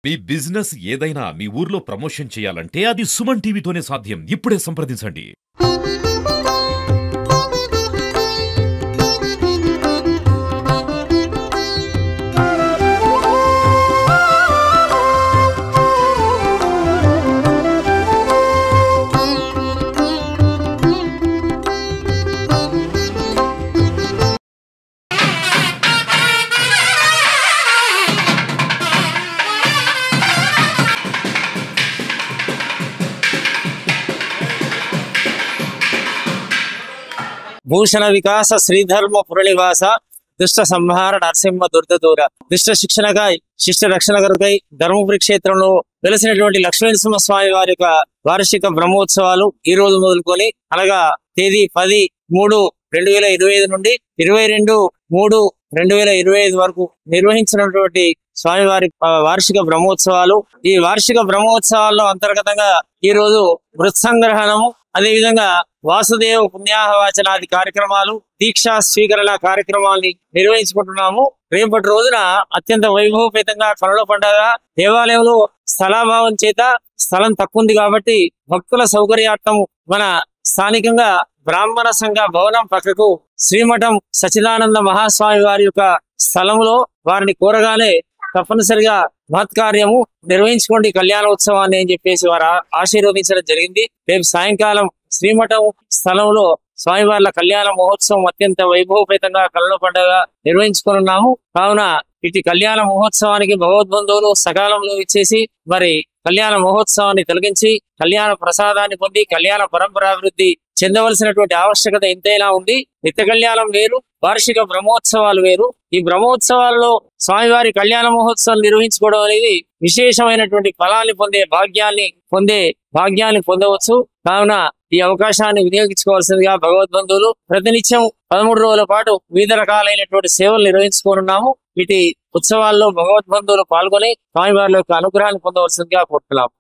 మీ business ఏదైనా మీ ఊర్లో promotion చేయాలంటే అది సుమన్ టీవీతోనే సాధ్యం. ఇప్పుడే సంప్రదించండి. భూషణ వికాస శ్రీధర్మ పురనివాస దుష్ట సంహార నరసింహ దుర్దూర దుష్ట శిక్షణకై శిష్ట రక్షణ కొరకై ధర్మపురి క్షేత్రంలో వెలసినటువంటి లక్ష్మీనరసింహ స్వామి వారి యొక్క వార్షిక బ్రహ్మోత్సవాలు ఈ రోజు మొదలుకొని అనగా తేదీ 10/3/2025 నుండి 22/3/2025 వరకు నిర్వహించినటువంటి స్వామివారి వార్షిక బ్రహ్మోత్సవాలు. ఈ వార్షిక బ్రహ్మోత్సవాల్లో అంతర్గతంగా ఈ రోజు మృత్సంగ్రహణము, అదే విధంగా వాసుదేవ పుణ్యాహవాచనాది కార్యక్రమాలు, దీక్షా స్వీకరణ కార్యక్రమాల్ని నిర్వహించుకుంటున్నాము. రేపటి రోజున అత్యంత వైభవపేతంగా కనుల పండుగ. దేవాలయంలో స్థలాభావం చేత స్థలం తక్కువ ఉంది కాబట్టి భక్తుల సౌకర్యార్థం మన స్థానికంగా బ్రాహ్మణ సంఘ భవనం పక్కకు శ్రీమఠం సచిదానంద మహాస్వామి వారి యొక్క స్థలంలో వారిని కోరగానే తప్పనిసరిగా మహత్కార్యము నిర్వహించుకోండి కళ్యాణోత్సవాన్ని అని చెప్పేసి వారు ఆశీర్వదించడం జరిగింది. రేపు సాయంకాలం శ్రీమఠం స్థలంలో స్వామివార్ల కళ్యాణ మహోత్సవం అత్యంత వైభవపేతంగా కళ్ళ పండుగ నిర్వహించుకున్నాము. కావున ఇటు కళ్యాణ మహోత్సవానికి భగవద్బంధువులు సకాలంలో ఇచ్చేసి మరి కళ్యాణ మహోత్సవాన్ని తొలగించి కళ్యాణ ప్రసాదాన్ని పొంది కళ్యాణ పరంపరాభివృద్ధి చెందవలసినటువంటి ఆవశ్యకత ఎంతైనా ఉంది. నిత్య కళ్యాణం వేరు, వార్షిక బ్రహ్మోత్సవాలు వేరు. ఈ బ్రహ్మోత్సవాల్లో స్వామివారి కళ్యాణ మహోత్సవం నిర్వహించుకోవడం అనేది విశేషమైనటువంటి ఫలాన్ని భాగ్యాన్ని పొందవచ్చు. కావున ఈ అవకాశాన్ని వినియోగించుకోవాల్సిందిగా భగవద్బంధువులు ప్రతినిత్యం 13 రోజుల పాటు వివిధ రకాలైనటువంటి సేవలు నిర్వహించుకోనున్నాము. వీటి ఉత్సవాల్లో భగవద్బంధువులు పాల్గొని స్వామివారి యొక్క అనుగ్రహాన్ని పొందవలసిందిగా కోరుతున్నాము.